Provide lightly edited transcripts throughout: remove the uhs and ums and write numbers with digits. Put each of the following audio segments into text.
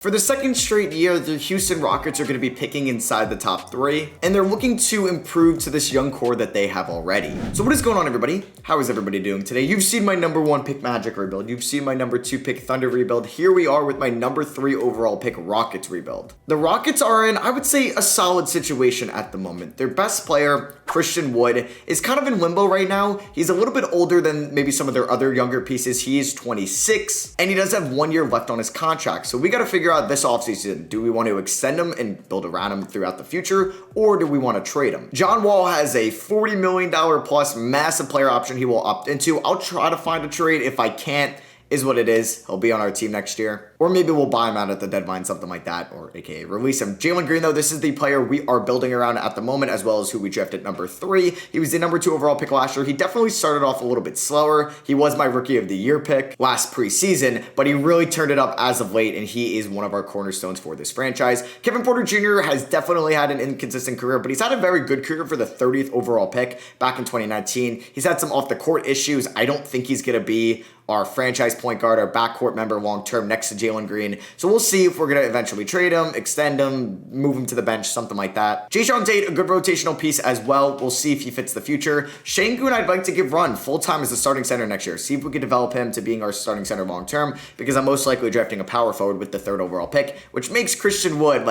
For the second straight year, the Houston Rockets are going to be picking inside the top 3, and they're looking to improve to this young core that they have already. So what is going on, everybody? How is everybody doing today? You've seen my number 1 pick Magic rebuild. You've seen my number 2 pick Thunder rebuild. Here we are with my number 3 overall pick Rockets rebuild. The Rockets are in, I would say, a solid situation at the moment. Their best player, Christian Wood, is kind of in limbo right now. He's a little bit older than maybe some of their other younger pieces. He is 26, and he does have 1 year left on his contract. So we got to figure out this offseason. Do we want to extend him and build around him throughout the future, or do we want to trade him? John Wall has a $40 million plus massive player option he will opt into. I'll try to find a trade. If I can't, is what it is. He'll be on our team next year. Or maybe we'll buy him out at the deadline, something like that, or aka release him. Jalen Green, though, this is the player we are building around at the moment, as well as who we drafted number 3. He was the number 2 overall pick last year. He definitely started off a little bit slower. He was my rookie of the year pick last preseason, but he really turned it up as of late, and he is one of our cornerstones for this franchise. Kevin Porter Jr. has definitely had an inconsistent career, but he's had a very good career for the 30th overall pick back in 2019. He's had some off-the-court issues. I don't think he's going to be our franchise point guard, our backcourt member long-term next to Jalen Green. So we'll see if we're going to eventually trade him, extend him, move him to the bench, something like that. Jayshawn Tate, a good rotational piece as well. We'll see if he fits the future. Şengün, I'd like to give run full-time as a starting center next year. See if we can develop him to being our starting center long-term, because I'm most likely drafting a power forward with the 3rd overall pick, which makes Christian Wood,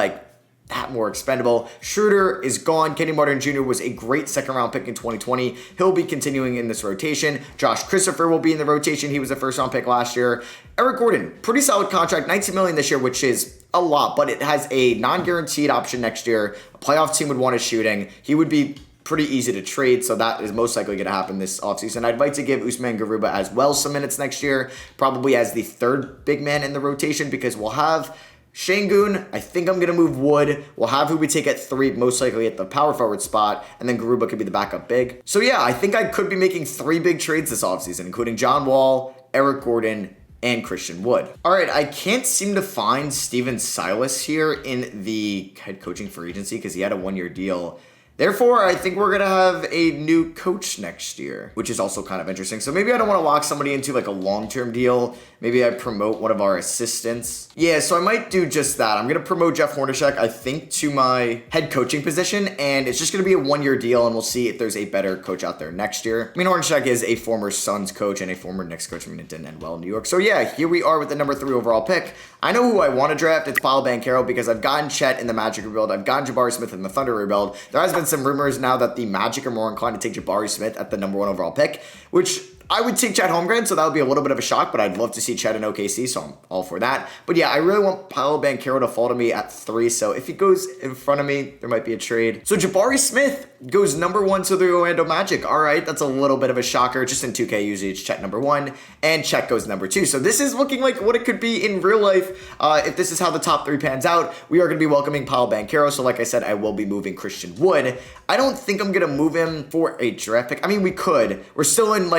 that more expendable. Schroeder is gone. Kenny Martin Jr. was a great 2nd round pick in 2020. He'll be continuing in this rotation. Josh Christopher will be in the rotation. He was a 1st round pick last year. Eric Gordon, pretty solid contract, $19 million this year, which is a lot, but it has a non-guaranteed option next year. A playoff team would want his shooting. He would be pretty easy to trade, so that is most likely going to happen this offseason. I'd like to give Usman Garuba as well some minutes next year, probably as the 3rd big man in the rotation, because we'll have Şengün. I think I'm going to move Wood. We'll have who we take at 3, most likely at the power forward spot, and then Garuba could be the backup big. So yeah, I think I could be making 3 big trades this offseason, including John Wall, Eric Gordon, and Christian Wood. All right, I can't seem to find Steven Silas here in the head coaching free agency because he had a 1-year deal. Therefore, I think we're going to have a new coach next year, which is also kind of interesting. So maybe I don't want to lock somebody into a long-term deal. Maybe I promote one of our assistants. Yeah, so I might do just that. I'm going to promote Jeff Hornacek, I think, to my head coaching position, and it's just going to be a 1-year deal, and we'll see if there's a better coach out there next year. I mean, Hornacek is a former Suns coach and a former Knicks coach. I mean, it didn't end well in New York. So yeah, here we are with the number 3 overall pick. I know who I want to draft. It's Paolo Banchero, because I've gotten Chet in the Magic rebuild. I've gotten Jabari Smith in the Thunder rebuild. There has been some rumors now that the Magic are more inclined to take Jabari Smith at the number 1 overall pick, which I would take Chet Holmgren, so that would be a little bit of a shock, but I'd love to see Chet in OKC, so I'm all for that. But yeah, I really want Paolo Banchero to fall to me at 3, so if he goes in front of me, there might be a trade. So Jabari Smith goes number 1 to the Orlando Magic. All right, that's a little bit of a shocker. Just in 2K, usually it's Chet number 1, and Chet goes number 2. So this is looking like what it could be in real life. If this is how the top 3 pans out, we are going to be welcoming Paolo Banchero. So like I said, I will be moving Christian Wood. I don't think I'm going to move him for a draft pick. I mean, we could. We're still in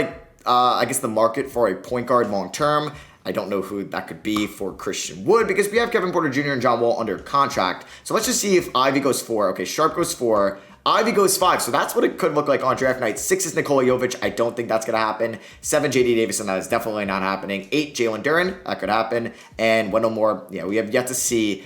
I guess the market for a point guard long term. I don't know who that could be for Christian Wood, because we have Kevin Porter Jr. and John Wall under contract. So let's just see if Ivy goes 4. Okay, Sharp goes 4. Ivy goes 5. So that's what it could look like on draft night. 6 is Nikola Jovic. I don't think that's going to happen. 7, J.D. Davison. That is definitely not happening. 8, Jalen Duren. That could happen. And Wendell Moore. Yeah, we have yet to see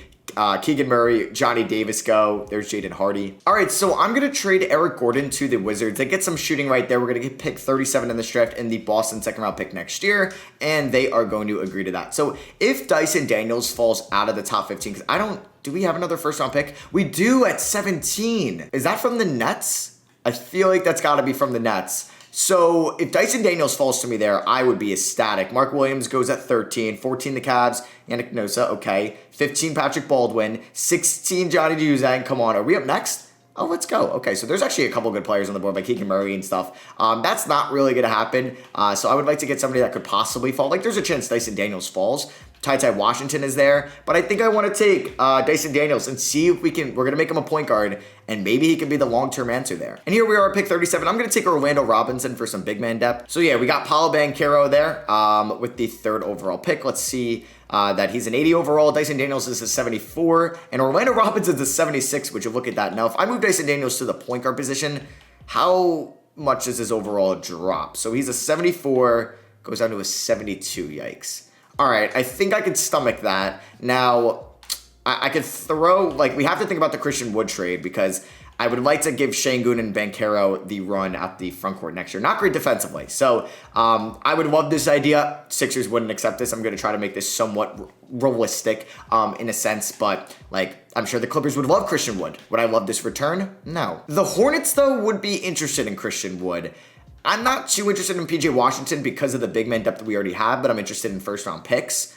Keegan Murray, Johnny Davis go. There's Jaden Hardy. All right, so I'm going to trade Eric Gordon to the Wizards. They get some shooting right there. We're going to get pick 37 in this draft and the Boston 2nd round pick next year, and they are going to agree to that. So if Dyson Daniels falls out of the top 15, because do we have another 1st round pick? We do at 17. Is that from the Nets? I feel like that's got to be from the Nets. So if Dyson Daniels falls to me there, I would be ecstatic. Mark Williams goes at 13, 14 the Cavs, Yannick Nosa, okay. 15 Patrick Baldwin, 16 Johnny Juzang. Come on, are we up next? Oh, let's go. Okay, so there's actually a couple good players on the board, like Keegan Murray and stuff. That's not really going to happen. So I would like to get somebody that could possibly fall. There's a chance Dyson Daniels falls. Ty Washington is there. But I think I want to take Dyson Daniels and see if we're going to make him a point guard, and maybe he can be the long-term answer there. And here we are at pick 37. I'm going to take Orlando Robinson for some big man depth. So yeah, we got Paolo Banchero there with the 3rd overall pick. Let's see that he's an 80 overall. Dyson Daniels is a 74. And Orlando Robinson's a 76, would you look at that. Now, if I move Dyson Daniels to the point guard position, how much does his overall drop? So he's a 74, goes down to a 72. Yikes. All right, I think I can stomach that. Now, I could throw, like, we have to think about the Christian Wood trade because I would like to give Şengün and Banchero the run at the front court next year. Not great defensively. So I would love this idea. Sixers wouldn't accept this. I'm going to try to make this somewhat realistic in a sense. But, like, I'm sure the Clippers would love Christian Wood. Would I love this return? No. The Hornets, though, would be interested in Christian Wood. I'm not too interested in PJ Washington because of the big man depth that we already have, but I'm interested in first-round picks.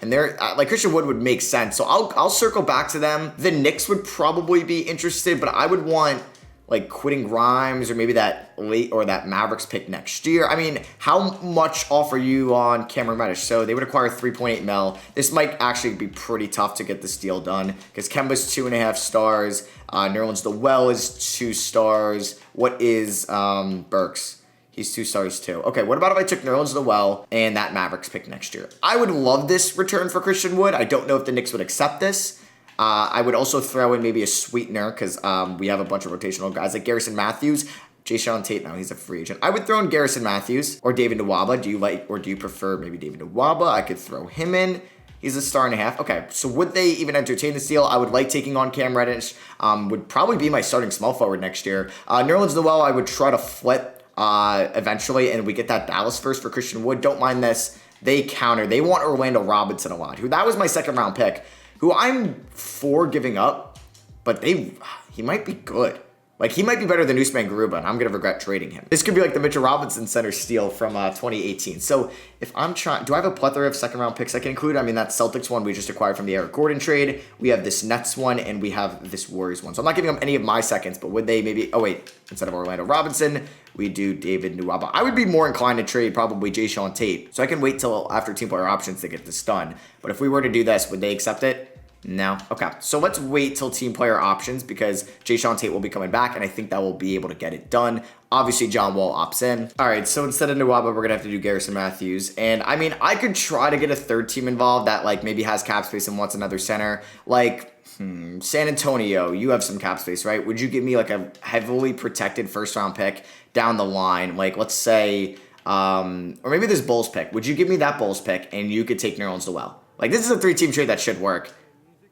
And they're like Christian Wood would make sense. So I'll circle back to them. The Knicks would probably be interested, but I would want like Quentin Grimes or maybe that late or that Mavericks pick next year. I mean, how much off are you on Cameron Reddish? So they would acquire 3.8 mil. This might actually be pretty tough to get this deal done because Kemba's 2.5 stars. Nerlens Noel is 2 stars. What is Burks? He's 2 stars too. Okay, what about if I took Nerlens Noel and that Mavericks pick next year? I would love this return for Christian Wood. I don't know if the Knicks would accept this. I would also throw in maybe a sweetener because we have a bunch of rotational guys like Garrison Matthews. Jayshawn Tate, now he's a free agent. I would throw in Garrison Matthews or David Nwaba. Do you prefer maybe David Nwaba? I could throw him in. He's a 1.5 stars. Okay, so would they even entertain this deal? I would like taking on Cam Reddish. Would probably be my starting small forward next year. Nerlens Noel, I would try to flip eventually, and we get that Dallas first for Christian Wood. Don't mind this. They counter. They want Orlando Robinson a lot. That was my 2nd round pick, who I'm for giving up, but he might be good. Like, he might be better than Usman Garuba, and I'm going to regret trading him. This could be like the Mitchell Robinson center steal from 2018. So if I'm trying, do I have a plethora of 2nd round picks I can include? I mean, that Celtics one we just acquired from the Eric Gordon trade. We have this Nets one, and we have this Warriors one. So I'm not giving up any of my seconds, but would they maybe, oh wait, instead of Orlando Robinson, we do David Nwaba. I would be more inclined to trade probably Jayshawn Tate. So I can wait till after team player options to get this done. But if we were to do this, would they accept it? No. Okay. So let's wait till team player options because Jayshawn Tate will be coming back and I think that will be able to get it done. Obviously, John Wall opts in. All right. So instead of Nwaba, we're going to have to do Garrison Matthews. And I mean, I could try to get a 3rd team involved that like maybe has cap space and wants another center. Like San Antonio, you have some cap space, right? Would you give me like a heavily protected 1st round pick down the line? Like let's say, or maybe this Bulls pick. Would you give me that Bulls pick and you could take Nerlens Noel? Like this is a 3-team trade that should work.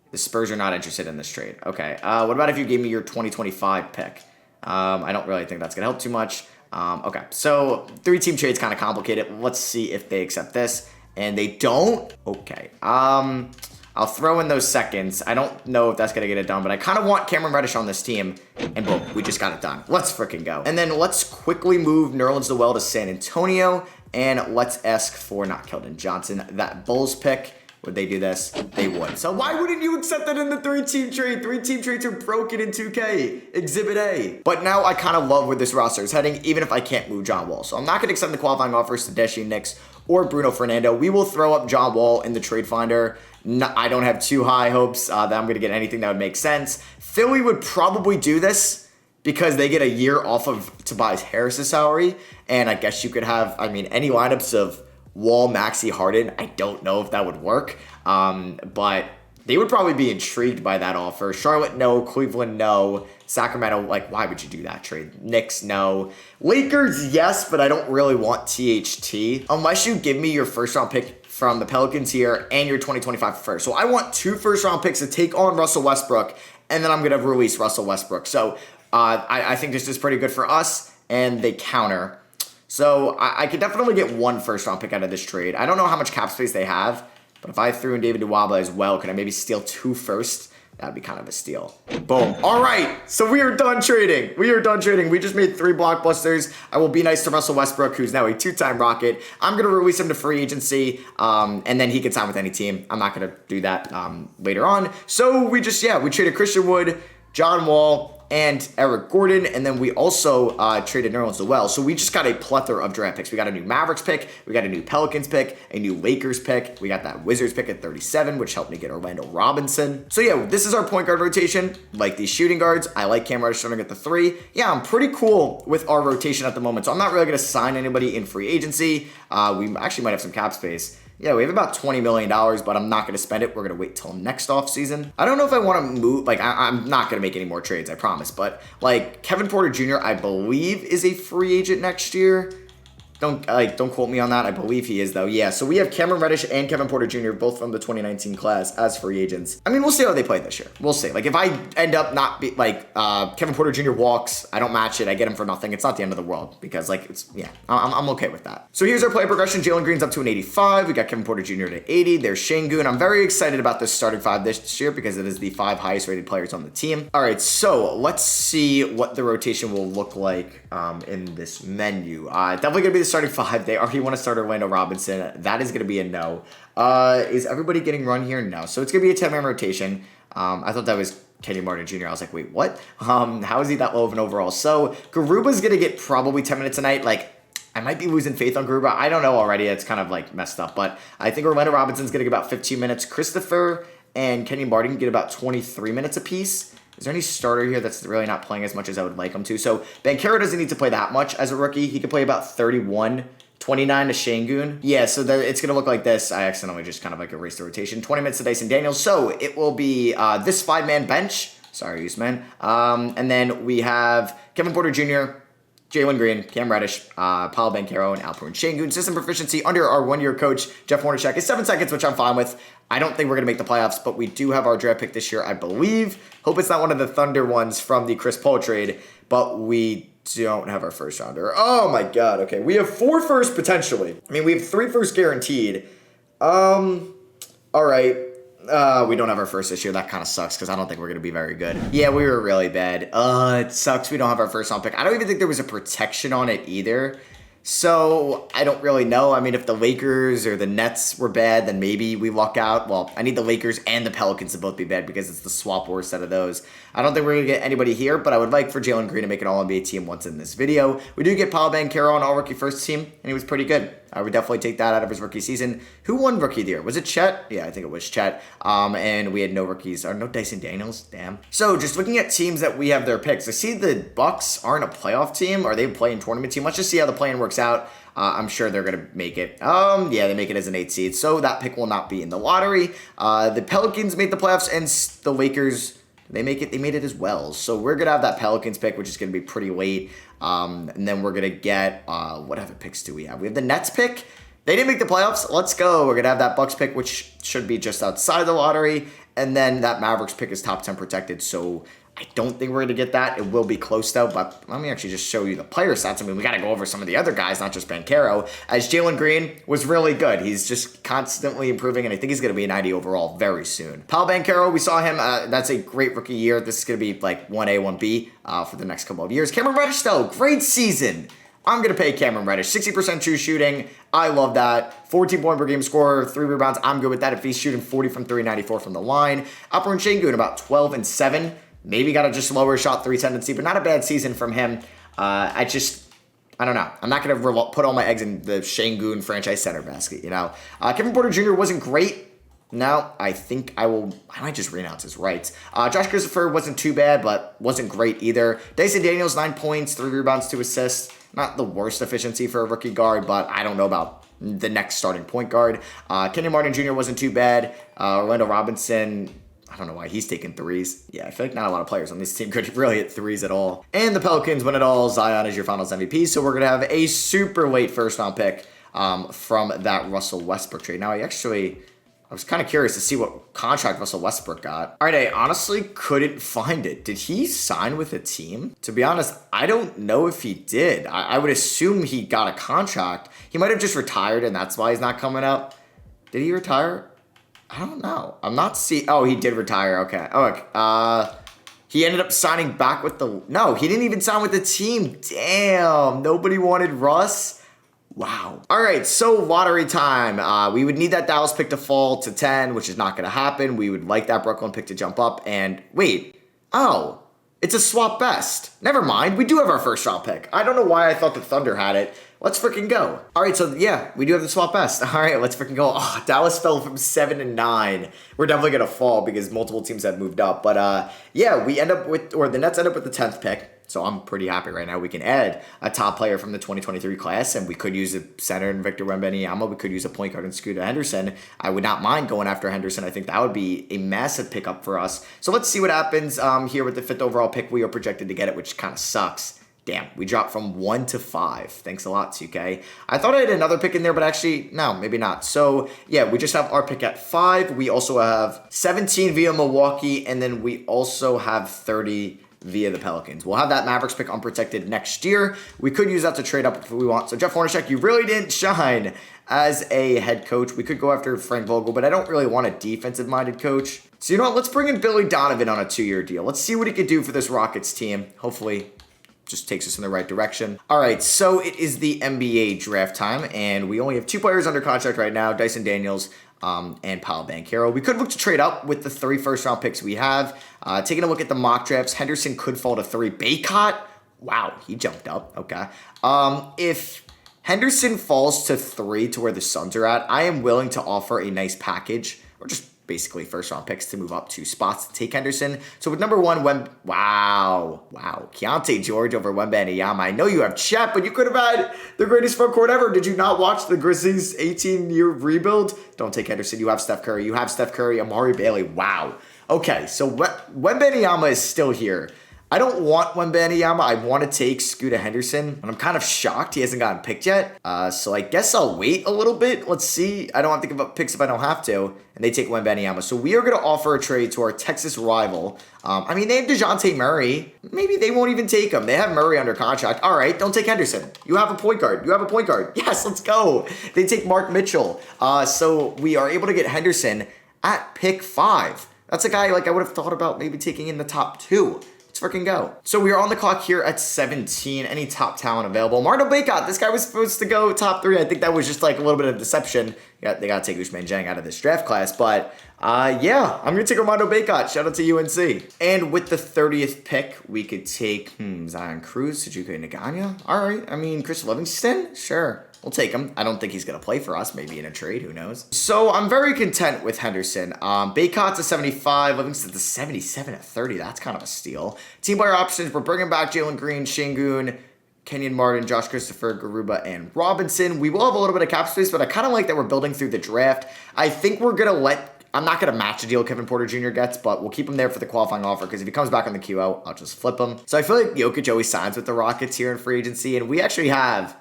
The Spurs are not interested in this trade. Okay. What about if you gave me your 2025 pick? I don't really think that's going to help too much. Okay. So 3-team trade's kind of complicated. Let's see if they accept this. And they don't? Okay. I'll throw in those seconds. I don't know if that's going to get it done, but I kind of want Cameron Reddish on this team. And boom, we just got it done. Let's freaking go. And then let's quickly move Nerlens Noel to San Antonio. And let's ask for, not Keldon Johnson, that Bulls pick. Would they do this? They would. So why wouldn't you accept that in the 3-team trade? 3-team trades are broken in 2K. Exhibit A. But now I kind of love where this roster is heading, even if I can't move John Wall. So I'm not going to accept the qualifying offers to Deshi Knicks or Bruno Fernando. We will throw up John Wall in the trade finder. No, I don't have too high hopes that I'm going to get anything that would make sense. Philly would probably do this because they get a year off of Tobias Harris's salary. And I guess you could have, I mean, any lineups of Wall, Maxey, Harden. I don't know if that would work, but they would probably be intrigued by that offer. Charlotte, no. Cleveland, no. Sacramento, like, why would you do that trade? Knicks, no. Lakers, yes, but I don't really want THT unless you give me your 1st round pick from the Pelicans here and your 2025 first. So I want 2 1st round picks to take on Russell Westbrook, and then I'm going to release Russell Westbrook. So I think this is pretty good for us, and they counter. So I could definitely get 1 1st round pick out of this trade. I don't know how much cap space they have, but if I threw in David Nwaba as well, could I maybe steal 2 firsts? That'd be kind of a steal. Boom. All right. So we are done trading. We just made 3 blockbusters. I will be nice to Russell Westbrook, who's now a 2-time Rocket. I'm going to release him to free agency, and then he can sign with any team. I'm not going to do that later on. So we traded Christian Wood, John Wall, and Eric Gordon, and then we also traded Nerlens Noel. So we just got a plethora of draft picks. We got a new Mavericks pick, we got a new Pelicans pick, a new Lakers pick, we got that Wizards pick at 37, which helped me get Orlando Robinson. So yeah, this is our point guard rotation. Like these shooting guards, I like Cam Reddish starting at the 3. Yeah, I'm pretty cool with our rotation at the moment, so I'm not really going to sign anybody in free agency. We actually might have some cap space. Yeah, we have about $20 million, but I'm not going to spend it. We're going to wait till next offseason. I don't know if I want to move. Like, I'm not going to make any more trades, I promise. But, like, Kevin Porter Jr., I believe, is a free agent next year. Don't quote me on that. I believe he is, though. Yeah, so we have Cameron Reddish and Kevin Porter Jr. both from the 2019 class as free agents. I mean, we'll see how they play this year. We'll see. Like, if I end up not be like Kevin Porter Jr. walks, I don't match it, I get him for nothing. It's not the end of the world because, like, I'm okay with that. So here's our player progression. Jalen Green's up to an 85. We got Kevin Porter Jr. to 80. There's Şengün. I'm very excited about this starting five this year because it is the 5 highest rated players on the team. All right, so let's see what the rotation will look like in this menu. Definitely gonna be the starting 5. They already want to start Orlando Robinson. That is gonna be a no. Is everybody getting run here? No. So it's gonna be a 10-man rotation. I thought that was Kenny Martin Jr. I was like, wait, what? How is he that low of an overall? So Garuba's gonna get probably 10 minutes a night. Like, I might be losing faith on Garuba. I don't know already. It's kind of like messed up, but I think Orlando Robinson's gonna get about 15 minutes. Christopher and Kenny Martin get about 23 minutes apiece. Is there any starter here that's really not playing as much as I would like him to? So Banchero doesn't need to play that much as a rookie. He could play about 31, 29 to Şengün. Yeah, so it's going to look like this. I accidentally just kind of like erased the rotation. 20 minutes to Dyson Daniels. So it will be this 5-man bench. Sorry, Usman. And then we have Kevin Porter Jr., Jalen Green, Cam Reddish, Paolo Banchero, and Alperen Şengün. System proficiency under our one-year coach, Jeff Hornacek, is 7 seconds, which I'm fine with. I don't think we're going to make the playoffs, but we do have our draft pick this year, I believe. Hope it's not one of the Thunder ones from the Chris Paul trade, but we don't have our first rounder. Oh my God. Okay. We have 4 firsts potentially. I mean, we have 3 firsts guaranteed. All right. We don't have our first this year. That kind of sucks because I don't think we're going to be very good. Yeah, we were really bad. It sucks we don't have our first round pick. I don't even think there was a protection on it either. So I don't really know. I mean, if the Lakers or the Nets were bad, then maybe we luck out. Well, I need the Lakers and the Pelicans to both be bad because it's the swap war set of those. I don't think we're going to get anybody here, but I would like for Jalen Green to make an All-NBA team once in this video. We do get Paolo Banchero on All-Rookie First Team, and he was pretty good. I would definitely take that out of his rookie season. Who won Rookie of the Year? Was it Chet? Yeah, I think it was Chet. And we had no rookies, or no Dyson Daniels. Damn. So just looking at teams that we have their picks, I see the Bucks aren't a playoff team. Are they a play-in tournament team? Let's just see how the play-in works out. I'm sure they're going to make it. Yeah, they make it as an 8 seed. So that pick will not be in the lottery. The Pelicans made the playoffs, and the Lakers, they made it as well. So we're going to have that Pelicans pick, which is going to be pretty late. And then we're going to get, what other picks do we have? We have the Nets pick. They didn't make the playoffs. Let's go. We're going to have that Bucks pick, which should be just outside the lottery. And then that Mavericks pick is top 10 protected. So I don't think we're going to get that. It will be close, though. But let me actually just show you the player stats. I mean, we got to go over some of the other guys, not just Banchero, as Jalen Green was really good. He's just constantly improving, and I think he's going to be a 90 overall very soon. Paolo Banchero, we saw him. That's a great rookie year. This is going to be like 1A, 1B for the next couple of years. Cameron Reddish, though, great season. I'm going to pay Cameron Reddish. 60% true shooting. I love that. 14-point per game scorer, 3 rebounds. I'm good with that. If he's shooting 40 from 3, 94 from the line. Alperen Şengün, about 12 and 7. Maybe got a just lower shot 3 tendency, but not a bad season from him. I don't know. I'm not going to put all my eggs in the Şengün franchise center basket, you know. Kevin Porter Jr. wasn't great. No, I think I might just renounce his rights. Josh Christopher wasn't too bad, but wasn't great either. Dyson Daniels, 9 points, 3 rebounds, 2 assists. Not the worst efficiency for a rookie guard, but I don't know about the next starting point guard. Kenny Martin Jr. wasn't too bad. Orlando Robinson, I don't know why he's taking 3s. Yeah, I feel like not a lot of players on this team could really hit 3s at all. And the Pelicans win it all. Zion is your finals MVP. So we're going to have a super late first round pick from that Russell Westbrook trade. Now, I was kind of curious to see what contract Russell Westbrook got. All right, I honestly couldn't find it. Did he sign with a team? To be honest, I don't know if he did. I would assume he got a contract. He might have just retired, and that's why he's not coming up. Did he retire? I don't know. I'm not seeing. Oh, he did retire. Okay. Oh, okay. He ended up signing back with the. No, he didn't even sign with the team. Damn. Nobody wanted Russ. Wow. All right, so lottery time. We would need that Dallas pick to fall to 10, which is not going to happen. We would like that Brooklyn pick to jump up. And wait. Oh, it's a swap best. Never mind. We do have our first round pick. I don't know why I thought the Thunder had it. Let's freaking go. All right, so yeah, we do have the swap best. All right, let's freaking go. Oh, Dallas fell from 7 and 9. We're definitely going to fall because multiple teams have moved up. But yeah, we end up with, or the Nets end up with the 10th pick. So I'm pretty happy right now. We can add a top player from the 2023 class, and we could use a center in Victor Wembanyama. We could use a point guard in Scooter Henderson. I would not mind going after Henderson. I think that would be a massive pickup for us. So let's see what happens here with the 5th overall pick. We are projected to get it, which kind of sucks. Damn, we dropped from 1 to 5. Thanks a lot, 2K. I thought I had another pick in there, but actually, no, maybe not. So, yeah, we just have our pick at 5. We also have 17 via Milwaukee, and then we also have 30 via the Pelicans. We'll have that Mavericks pick unprotected next year. We could use that to trade up if we want. So, Jeff Hornacek, you really didn't shine as a head coach. We could go after Frank Vogel, but I don't really want a defensive-minded coach. So, you know what? Let's bring in Billy Donovan on a 2-year deal. Let's see what he could do for this Rockets team. Hopefully, just takes us in the right direction. All right, so it is the NBA draft time, and we only have 2 players under contract right now, Dyson Daniels and Paolo Banchero. We could look to trade up with the 3 first-round picks we have. Taking a look at the mock drafts, Henderson could fall to 3. Baycott, wow, he jumped up. Okay. If Henderson falls to 3 to where the Suns are at, I am willing to offer a nice package, or just basically first-round picks to move up 2 spots to take Henderson. So with number 1, wow. Keontae George over Wembanyama. I know you have Chet, but you could have had the greatest front court ever. Did you not watch the Grizzlies' 18-year rebuild? Don't take Henderson. You have Steph Curry. You have Steph Curry, Amari Bailey. Wow. Okay, so Wembanyama is still here. I don't want Wembanyama. I want to take Scooter Henderson, and I'm kind of shocked he hasn't gotten picked yet. So I guess I'll wait a little bit. Let's see. I don't have to give up picks if I don't have to, and they take Wembanyama. So we are going to offer a trade to our Texas rival. I mean, they have DeJounte Murray. Maybe they won't even take him. They have Murray under contract. All right, don't take Henderson. You have a point guard. Yes, let's go. They take Mark Mitchell. So we are able to get Henderson at pick 5. That's a guy like I would have thought about maybe taking in the top 2. Let's freaking go. So we are on the clock here at 17. Any top talent available? Marno Baycott. This guy was supposed to go top 3. I think that was just like a little bit of deception. Yeah, they got to take Ousmane Dieng out of this draft class. But yeah, I'm going to take Armando Baycott. Shout out to UNC. And with the 30th pick, we could take Zion Cruz, Sajuka Naganya. All right. I mean, Chris Livingston? Sure. We'll take him. I don't think he's going to play for us. Maybe in a trade. Who knows? So I'm very content with Henderson. Baycott's a 75. Livingston's a 77 at 30. That's kind of a steal. Team player options. We're bringing back Jalen Green, Şengün, Kenyon Martin, Josh Christopher, Garuba, and Robinson. We will have a little bit of cap space, but I kind of like that we're building through the draft. I think we're going to I'm not going to match the deal Kevin Porter Jr. gets, but we'll keep him there for the qualifying offer because if he comes back on the QO, I'll just flip him. So I feel like Jokic always signs with the Rockets here in free agency, and we actually have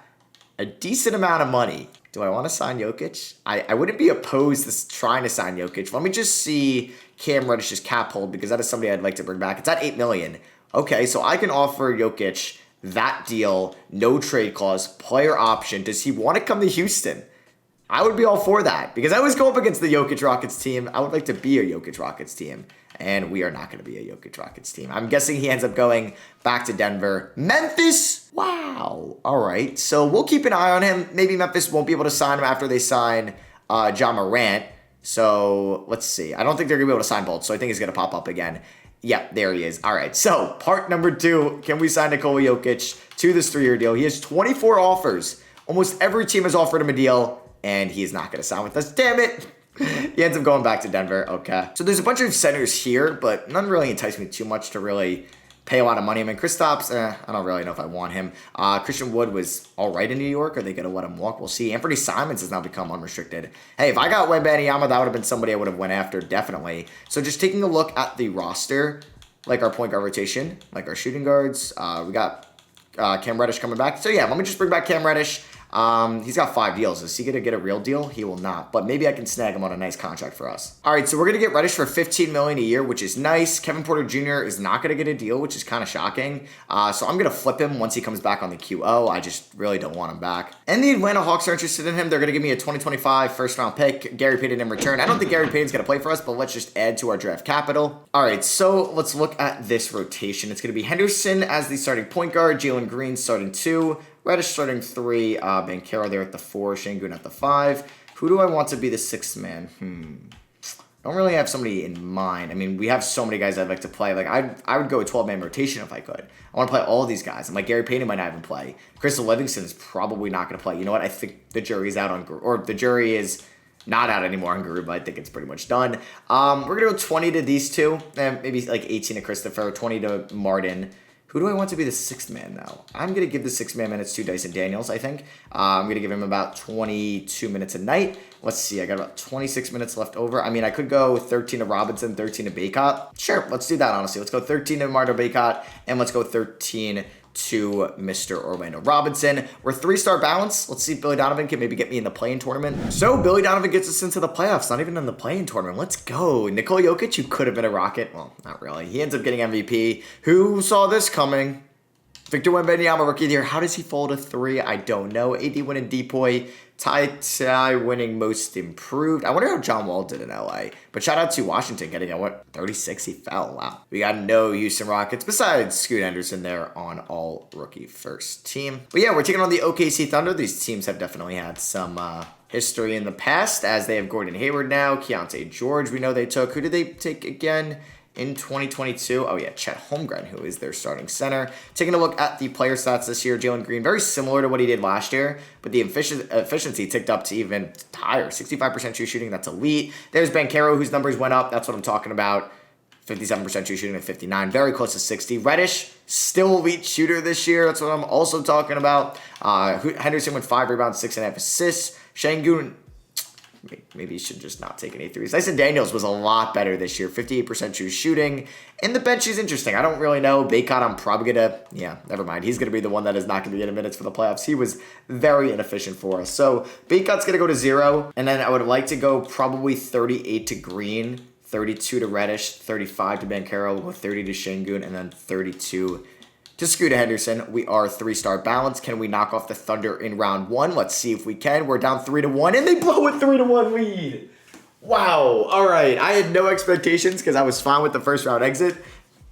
a decent amount of money. Do I want to sign Jokic? I wouldn't be opposed to trying to sign Jokic. Let me just see Cam Reddish's cap hold because that is somebody I'd like to bring back. It's at $8 million. Okay, so I can offer Jokic that deal, no trade clause, player option. Does he want to come to Houston? I would be all for that because I always go up against the Jokic Rockets team. I would like to be a Jokic Rockets team, and we are not going to be a Jokic Rockets team. I'm guessing he ends up going back to Denver. Memphis? Wow. All right. So we'll keep an eye on him. Maybe Memphis won't be able to sign him after they sign John Morant. So let's see. I don't think they're going to be able to sign both, so I think he's going to pop up again. Yep, there he is. All right, so part number 2, can we sign Nikola Jokic to this 3-year deal? He has 24 offers. Almost every team has offered him a deal, and he is not going to sign with us. Damn it. He ends up going back to Denver. Okay. So there's a bunch of centers here, but none really entice me too much to really pay a lot of money. I mean, Kristaps, I don't really know if I want him. Christian Wood was all right in New York. Are they going to let him walk? We'll see. Anthony Simons has now become unrestricted. Hey, if I got Wembanyama, that would have been somebody I would have went after, definitely. So just taking a look at the roster, like our point guard rotation, like our shooting guards, we got Cam Reddish coming back. So yeah, let me just bring back Cam Reddish. He's got 5 deals. Is he going to get a real deal? He will not. But maybe I can snag him on a nice contract for us. All right, so we're going to get Reddish for $15 million a year, which is nice. Kevin Porter Jr. is not going to get a deal, which is kind of shocking. So I'm going to flip him once he comes back on the QO. I just really don't want him back. And the Atlanta Hawks are interested in him. They're going to give me a 2025 first-round pick, Gary Payton in return. I don't think Gary Payton's going to play for us, but let's just add to our draft capital. All right, so let's look at this rotation. It's going to be Henderson as the starting point guard, Jalen Green starting 2, Reddish starting 3, Banchero there at the 4, Şengün at the 5. Who do I want to be the 6th man? I don't really have somebody in mind. I mean, we have so many guys I'd like to play. Like, I would go a 12-man rotation if I could. I want to play all of these guys. I'm like, Gary Payton might not even play. Crystal Livingston is probably not going to play. You know what? I think the jury's out on, or the jury is not out anymore on Garuba. I think it's pretty much done. We're going to go 20 to these two, and maybe like 18 to Christopher, 20 to Martin. Who do I want to be the 6th man, though? I'm going to give the 6th man minutes to Dyson Daniels, I think. I'm going to give him about 22 minutes a night. Let's see. I got about 26 minutes left over. I mean, I could go 13 to Robinson, 13 to Baycott. Sure, let's do that, honestly. Let's go 13 to Mardo Baycott, and let's go 13 to Mr. Orlando Robinson. We're 3-star balance. Let's see if Billy Donovan can maybe get me in the play-in tournament. So Billy Donovan gets us into the playoffs, not even in the play-in tournament. Let's go. Nikola Jokic, who could have been a Rocket. Well, not really. He ends up getting MVP. Who saw this coming? Victor Wembanyama, Rookie of the Year. How does he fall to 3? I don't know. AD winning Depoy. Ty winning Most Improved. I wonder how John Wall did in LA. But shout out to Washington getting a 36. He fell. Wow. We got no Houston Rockets besides Scoot Henderson there on all rookie first team. But yeah, we're taking on the OKC Thunder. These teams have definitely had some history in the past, as they have Gordon Hayward now. Keontae George, we know they took. Who did they take again? In 2022, oh yeah, Chet Holmgren, who is their starting center. Taking a look at the player stats this year, Jalen Green, very similar to what he did last year, but the efficiency ticked up to even higher, 65% true shooting, that's elite. There's Banchero, whose numbers went up, that's what I'm talking about. 57% true shooting at 59, very close to 60. Reddish, still elite shooter this year, that's what I'm also talking about. Henderson with 5 rebounds, 6.5 assists. Şengün, maybe he should just not take any threes. Dyson Daniels was a lot better this year. 58% true shooting. And the bench is interesting. I don't really know. Bacot, I'm probably going to... Yeah, never mind. He's going to be the one that is not going to be getting minutes for the playoffs. He was very inefficient for us. So Bacot's going to go to 0. And then I would like to go probably 38 to Green, 32 to Reddish, 35 to Banchero, 30 to Şengün, and then 32 to Scooter Henderson. We are 3-star balance. Can we knock off the Thunder in round 1? Let's see if we can. We're down 3-1, and they blow a 3-1 lead. Wow. All right. I had no expectations because I was fine with the first round exit,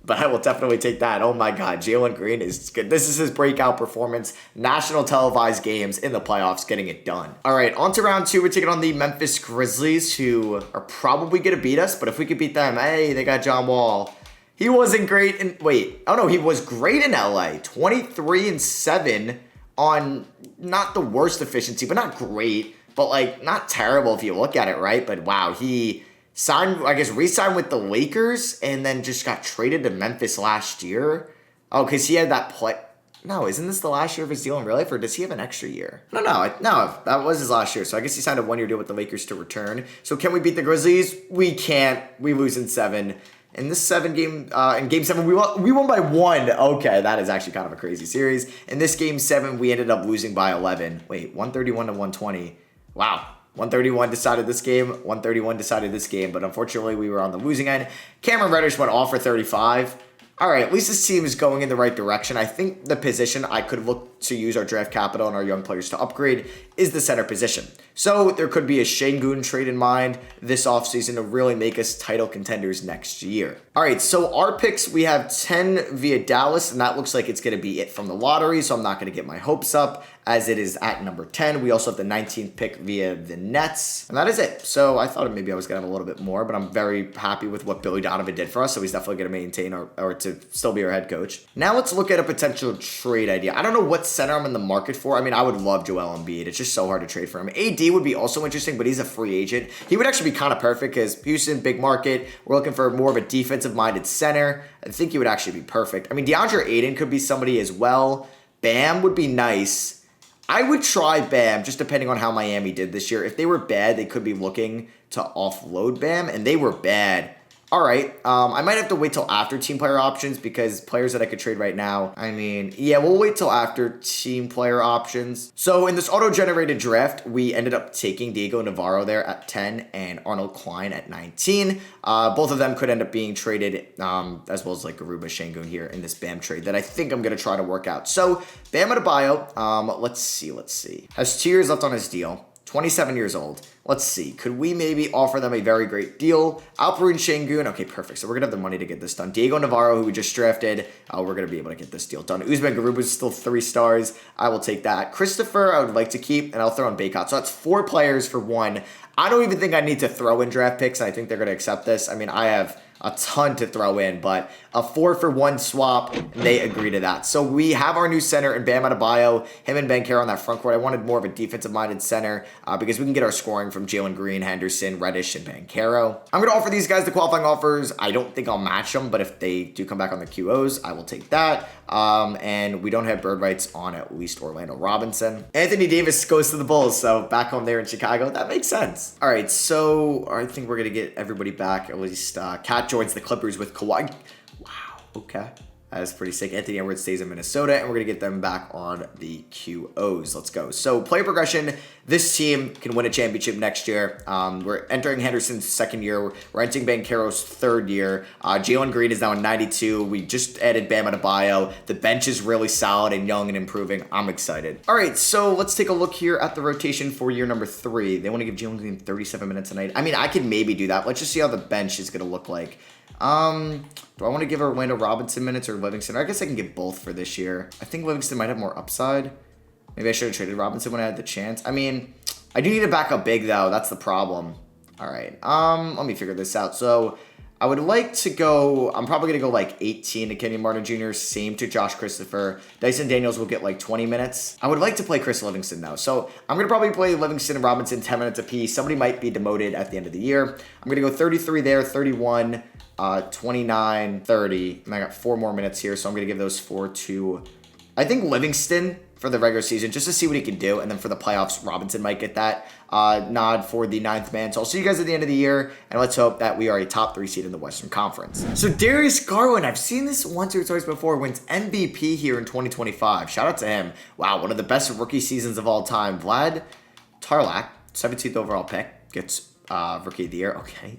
but I will definitely take that. Oh my God. Jalen Green is good. This is his breakout performance. National televised games in the playoffs, getting it done. All right. On to round 2. We're taking on the Memphis Grizzlies, who are probably going to beat us, but if we could beat them, hey, they got John Wall. He wasn't great in, he was great in LA. 23-7 on not the worst efficiency, but not great, but like not terrible if you look at it, right? But wow, he signed, I guess, re-signed with the Lakers and then just got traded to Memphis last year. Oh, because he had that play. No, isn't this the last year of his deal in real life, or does he have an extra year? No, that was his last year. So I guess he signed a 1-year deal with the Lakers to return. So can we beat the Grizzlies? We can't. We lose in 7. In this in game 7, we won by 1. Okay, that is actually kind of a crazy series. In this game 7, we ended up losing by 11. 131 to 120. Wow. 131 decided this game. 131 decided this game, but unfortunately, we were on the losing end. Cameron Reddish went off for 35. All right, at least this team is going in the right direction. I think the position I could look to use our draft capital and our young players to upgrade is the center position. So there could be a Şengün trade in mind this offseason to really make us title contenders next year. All right, so our picks, we have 10 via Dallas, and that looks like it's going to be it from the lottery, so I'm not going to get my hopes up as it is at number 10. We also have the 19th pick via the Nets, and that is it. So I thought maybe I was going to have a little bit more, but I'm very happy with what Billy Donovan did for us, so he's definitely going to maintain or to still be our head coach. Now let's look at a potential trade idea. I don't know what center I'm in the market for. I mean, I would love Joel Embiid. It's just so hard to trade for him. AD would be also interesting, but he's a free agent. He would actually be kind of perfect because Houston, big market. We're looking for more of a defensive-minded center. I think he would actually be perfect. I mean, DeAndre Ayton could be somebody as well. Bam would be nice. I would try Bam, just depending on how Miami did this year. If they were bad, they could be looking to offload Bam, and they were bad. All right, I might have to wait till after team player options because players that I could trade right now, I mean, yeah, we'll wait till after team player options. So in this auto-generated draft, we ended up taking Diego Navarro there at 10 and Arnold Klein at 19. Both of them could end up being traded as well as like Garuba Şengün here in this Bam trade that I think I'm going to try to work out. So Bam Adebayo, let's see. Has 2 years left on his deal. 27 years old. Let's see. Could we maybe offer them a very great deal? Alperen Şengün. Okay, perfect. So we're going to have the money to get this done. Diego Navarro, who we just drafted. We're going to be able to get this deal done. Usman Garuba is still 3 stars. I will take that. Christopher, I would like to keep, and I'll throw in Bacot. So that's 4 players for 1. I don't even think I need to throw in draft picks. I think they're going to accept this. I mean, I have a ton to throw in, but a 4-for-1 swap, and they agree to that. So we have our new center in Bam Adebayo, him and Banchero on that front court. I wanted more of a defensive-minded center because we can get our scoring from Jalen Green, Henderson, Reddish, and Banchero. I'm going to offer these guys the qualifying offers. I don't think I'll match them, but if they do come back on the QOs, I will take that. And we don't have bird rights on at least Orlando Robinson. Anthony Davis goes to the Bulls, so back home there in Chicago. That makes sense. All right, so I think we're going to get everybody back. At least Cat joins the Clippers with Kawhi. Wow, okay. That is pretty sick. Anthony Edwards stays in Minnesota, and we're going to get them back on the QOs. Let's go. So, player progression. This team can win a championship next year. We're entering Henderson's second year. We're entering Banchero's third year. Jalen Green is now in 92. We just added Bam Adebayo. The bench is really solid and young and improving. I'm excited. All right, so let's take a look here at the rotation for year number 3. They want to give Jalen Green 37 minutes tonight. I mean, I could maybe do that. Let's just see how the bench is going to look like. Do I want to give Orlando Robinson minutes or Livingston? I guess I can get both for this year. I think Livingston might have more upside. Maybe I should have traded Robinson when I had the chance. I mean, I do need a backup big, though. That's the problem. All right. Let me figure this out. So, I would like to go... I'm probably going to go, like, 18 to Kenyon Martin Jr., same to Josh Christopher. Dyson Daniels will get, like, 20 minutes. I would like to play Chris Livingston, though. So, I'm going to probably play Livingston and Robinson 10 minutes apiece. Somebody might be demoted at the end of the year. I'm going to go 33 there, 31... 29, 30, and I got 4 more minutes here, so I'm going to give those 4 to, I think, Livingston for the regular season, just to see what he can do, and then for the playoffs, Robinson might get that nod for the 9th man. So I'll see you guys at the end of the year, and let's hope that we are a top 3 seed in the Western Conference. So Darius Garland, I've seen this once or twice before, wins MVP here in 2025. Shout out to him. Wow, one of the best rookie seasons of all time. Vlad Tarlak, 17th overall pick, gets Rookie of the Year, okay.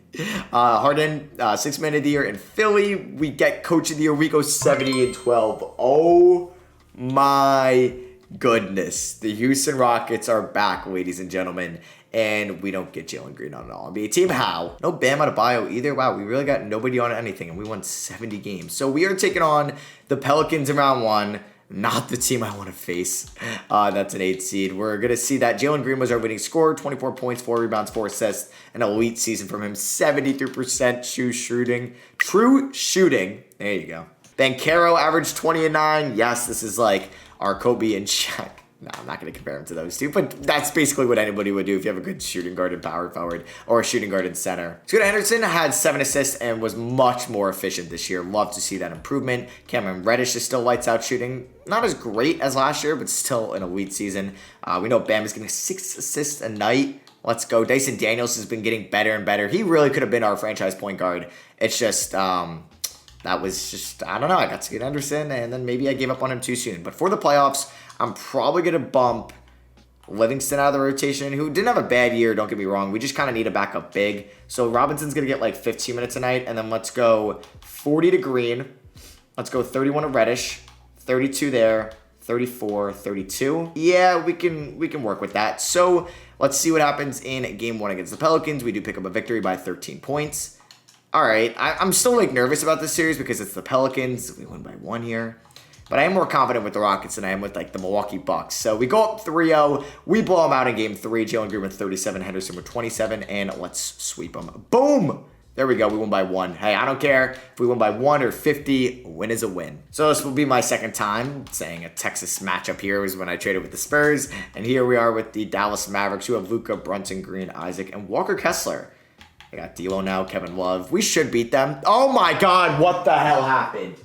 Harden, 6th Man of the Year in Philly. We get Coach of the Year. We go 70-12. Oh my goodness. The Houston Rockets are back, ladies and gentlemen. And we don't get Jalen Green on an All-NBA team. How? No Bam Adebayo either. Wow, we really got nobody on anything, and we won 70 games. So we are taking on the Pelicans in round 1. Not the team I want to face. That's an 8 seed. We're going to see that Jalen Green was our winning scorer. 24 points, 4 rebounds, 4 assists. An elite season from him. 73% true shooting. There you go. Banchero averaged 20 and 9. Yes, this is like our Kobe and Shaq. No, I'm not going to compare him to those two, but that's basically what anybody would do if you have a good shooting guard and power forward or a shooting guard and center. Scoot Henderson had 7 assists and was much more efficient this year. Love to see that improvement. Cameron Reddish is still lights out shooting. Not as great as last year, but still an elite season. We know Bam is getting 6 assists a night. Let's go. Dyson Daniels has been getting better and better. He really could have been our franchise point guard. It's just... that was just, I don't know, I got Scoot Henderson, and then maybe I gave up on him too soon. But for the playoffs, I'm probably going to bump Livingston out of the rotation, who didn't have a bad year, don't get me wrong. We just kind of need a backup big. So Robinson's going to get like 15 minutes a night, and then let's go 40 to Green. Let's go 31 to Reddish, 32 there, 34, 32. Yeah, we can work with that. So let's see what happens in game 1 against the Pelicans. We do pick up a victory by 13 points. All right, I'm still like nervous about this series because it's the Pelicans. We win by 1 here. But I am more confident with the Rockets than I am with like the Milwaukee Bucks. So we go up 3-0. We blow them out in game 3. Jalen Green with 37, Henderson with 27, and let's sweep them. Boom! There we go. We won by 1. Hey, I don't care if we win by 1 or 50. A win is a win. So this will be my second time saying a Texas matchup here was when I traded with the Spurs. And here we are with the Dallas Mavericks, who have Luka, Brunson, Green, Isaac, and Walker Kessler. I got D'Lo now, Kevin Love. We should beat them. Oh my God, what the hell happened?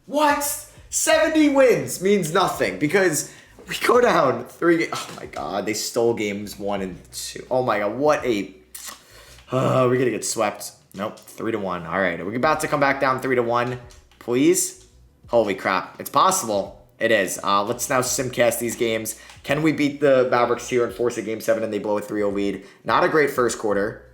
What? 70 wins means nothing because we go down 3 games. Oh my God, they stole games 1 and 2. Oh my God, what a... we're going to get swept. Nope, 3-1. All right, we're about to come back down 3-1. Please? Holy crap, it's possible. It is. Let's now simcast these games. Can we beat the Mavericks here and force a game 7 and they blow a 3-0 lead? Not a great first quarter.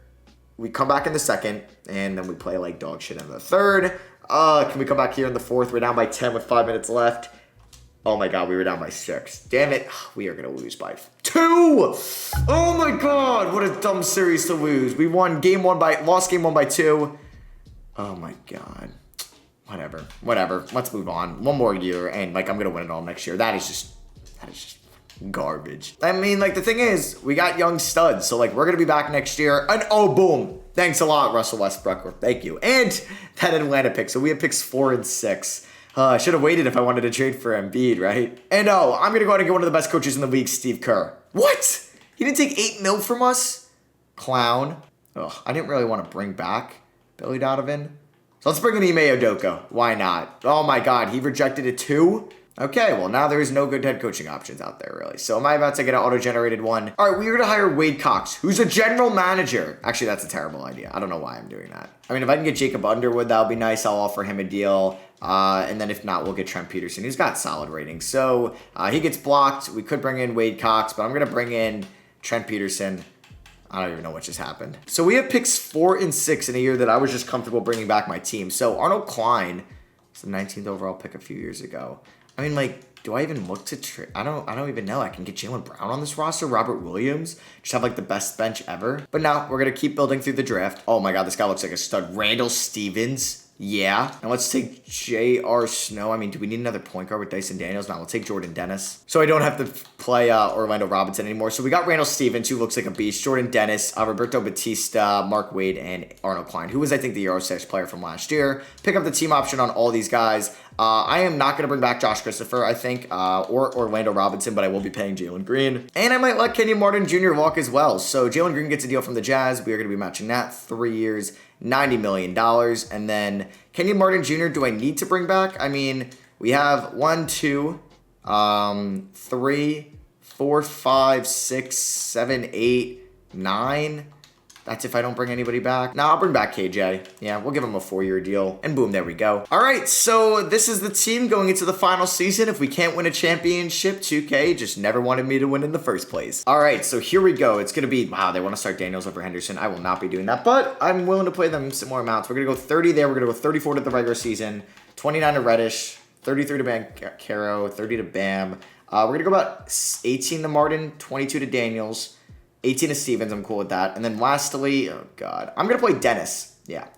We come back in the second, and then we play like dog shit in the third. Can we come back here in the fourth? We're down by 10 with 5 minutes left. Oh my God, we were down by 6. Damn it. We are going to lose by 2. Oh my God, what a dumb series to lose. We won lost game 1 by 2. Oh my God. Whatever. Let's move on. 1 more year, and like I'm going to win it all next year. That is just garbage. I mean, like, the thing is, we got young studs, so, like, we're going to be back next year. And, oh, boom. Thanks a lot, Russell Westbrook. Thank you. And that Atlanta pick. So we have picks 4 and 6. I should have waited if I wanted to trade for Embiid, right? And, oh, I'm going to go ahead and get one of the best coaches in the league, Steve Kerr. What? He didn't take $8 million from us? Clown. Ugh, I didn't really want to bring back Billy Donovan. So let's bring in Ime Udoka. Why not? Oh, my God. He rejected it, too? Okay, well, now there's no good head coaching options out there, really. So am I about to get an auto-generated one? All right, we were to hire Wade Cox, who's a general manager. Actually, that's a terrible idea. I don't know why I'm doing that. I mean, if I can get Jacob Underwood, that'll be nice. I'll offer him a deal. And then if not, we'll get Trent Peterson, who's got solid ratings. So he gets blocked. We could bring in Wade Cox, but I'm going to bring in Trent Peterson. I don't even know what just happened. So we have picks 4 and 6 in a year that I was just comfortable bringing back my team. So Arnold Klein was the 19th overall pick a few years ago. I mean, like, do I even look to trade? I don't even know. I can get Jaylen Brown on this roster, Robert Williams, just have like the best bench ever. But now we're gonna keep building through the draft. Oh my God, this guy looks like a stud. Randall Stevens. Yeah. Now let's take J.R. Snow. I mean, do we need another point guard with Dyson Daniels? No, we'll take Jordan Dennis. So I don't have to play Orlando Robinson anymore. So we got Randall Stevens, who looks like a beast. Jordan Dennis, Roberto Batista, Mark Wade, and Arnold Klein, who was, I think, the Eurostars player from last year. Pick up the team option on all these guys. I am not going to bring back Josh Christopher, I think, or Orlando Robinson, but I will be paying Jalen Green. And I might let Kenyon Martin Jr. walk as well. So Jalen Green gets a deal from the Jazz. We are going to be matching that 3 years, $90 million. And then Kenyon Martin Jr., do I need to bring back? I mean, we have 1, 2, 3, 4, 5, 6, 7, 8, 9. That's if I don't bring anybody back. Now I'll bring back KJ. Yeah, we'll give him a 4-year deal. And boom, there we go. All right, so this is the team going into the final season. If we can't win a championship, 2K just never wanted me to win in the first place. All right, so here we go. It's going to be, wow, they want to start Daniels over Henderson. I will not be doing that, but I'm willing to play them similar amounts. We're going to go 30 there. We're going to go 34 to the regular season, 29 to Reddish, 33 to Banchero, 30 to Bam. We're going to go about 18 to Martin, 22 to Daniels, 18 to Stevens, I'm cool with that. And then lastly, oh God, I'm going to play Dennis. Yeah,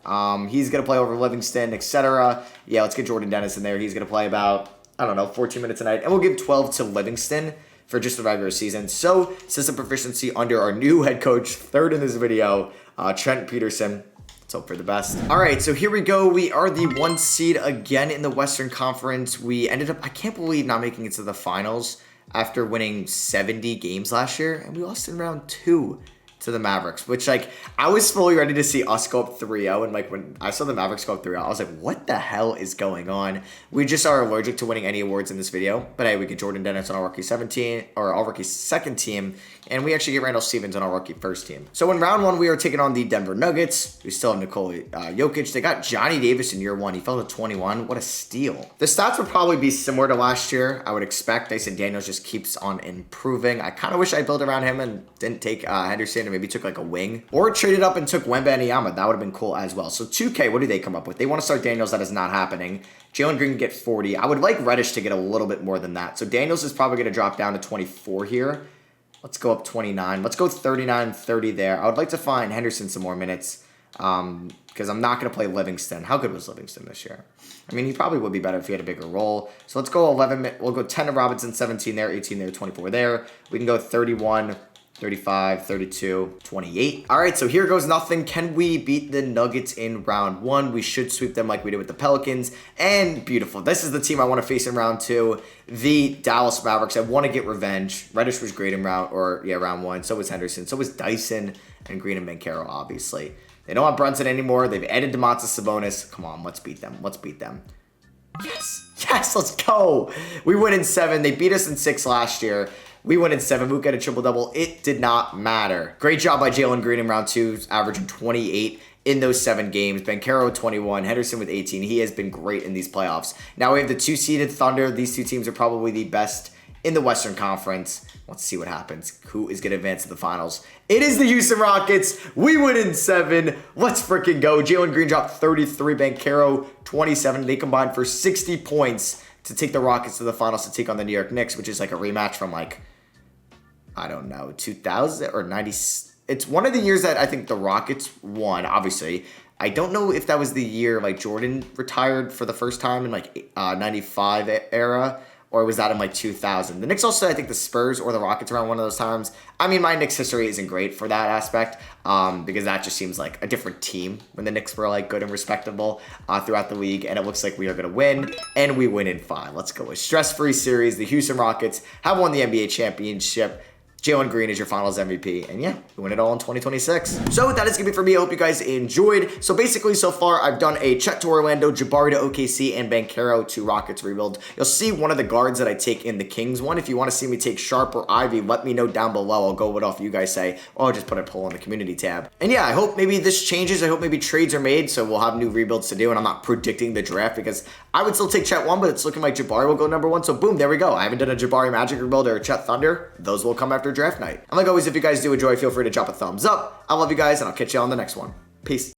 he's going to play over Livingston, etc. Yeah, let's get Jordan Dennis in there. He's going to play about, I don't know, 14 minutes a night. And we'll give 12 to Livingston for just the regular season. So, system proficiency under our new head coach, third in this video, Trent Peterson. Let's hope for the best. All right, so here we go. We are the 1 seed again in the Western Conference. We ended up, I can't believe, not making it to the finals after winning 70 games last year, and we lost in round 2 to the Mavericks, which, like, I was fully ready to see us go up 3-0, and, like, when I saw the Mavericks go up 3-0, I was like, what the hell is going on? We just are allergic to winning any awards in this video, but hey, we get Jordan Dennis on our rookie 17, or our rookie second team, and we actually get Randall Stevens on our rookie first team. So in round 1, we are taking on the Denver Nuggets. We still have Nikola Jokic. They got Johnny Davis in year 1. He fell to 21. What a steal. The stats would probably be similar to last year, I would expect. Dyson Daniels just keeps on improving. I kind of wish I built around him and didn't take Henderson, or maybe took like a wing, or traded up and took Wembanyama. That would have been cool as well. So 2K, what do they come up with? They want to start Daniels. That is not happening. Jalen Green can get 40. I would like Reddish to get a little bit more than that. So Daniels is probably going to drop down to 24 here. Let's go up 29. Let's go 39, 30 there. I would like to find Henderson some more minutes because I'm not going to play Livingston. How good was Livingston this year? I mean, he probably would be better if he had a bigger role. So let's go 11. We'll go 10 to Robinson, 17 there, 18 there, 24 there. We can go 31, 35, 32, 28. All right, so here goes nothing. Can we beat the Nuggets in round 1? We should sweep them like we did with the Pelicans. And beautiful. This is the team I want to face in round 2. The Dallas Mavericks. I want to get revenge. Reddish was great in round 1. So was Henderson. So was Dyson and Green and Banchero, obviously. They don't have Brunson anymore. They've added Domantas Sabonis. Come on, let's beat them. Let's beat them. Yes. Yes, let's go. We win in 7. They beat us in 6 last year. We win in 7. Mook got a triple-double. It did not matter. Great job by Jalen Green in round 2, averaging 28 in those 7 games. Banchero 21, Henderson with 18. He has been great in these playoffs. Now we have the 2-seeded Thunder. These 2 teams are probably the best in the Western Conference. Let's see what happens. Who is going to advance to the finals? It is the Houston Rockets. We win in 7. Let's freaking go. Jalen Green dropped 33. Banchero 27. They combined for 60 points to take the Rockets to the finals to take on the New York Knicks, which is like a rematch from like, I don't know, 2000 or 90. It's one of the years that I think the Rockets won, obviously. I don't know if that was the year like Jordan retired for the first time in like 95 era, or was that in like 2000? The Knicks also, I think the Spurs or the Rockets around one of those times. I mean, my Knicks history isn't great for that aspect because that just seems like a different team when the Knicks were like good and respectable throughout the league. And it looks like we are going to win, and we win in 5. Let's go. A stress-free series. The Houston Rockets have won the NBA championship. Jalen Green is your finals MVP. And yeah, we win it all in 2026. So that is going to be for me. I hope you guys enjoyed. So basically, so far, I've done a Chet to Orlando, Jabari to OKC, and Banchero to Rockets rebuild. You'll see one of the guards that I take in the Kings one. If you want to see me take Sharp or Ivy, let me know down below. I'll go with off you guys say, or I'll just put a poll in the community tab. And yeah, I hope maybe this changes. I hope maybe trades are made, so we'll have new rebuilds to do. And I'm not predicting the draft because I would still take Chet 1, but it's looking like Jabari will go number 1. So boom, there we go. I haven't done a Jabari Magic rebuild or a Chet Thunder. Those will come after draft night. And like always, if you guys do enjoy, feel free to drop a thumbs up. I love you guys, and I'll catch you on the next one. Peace.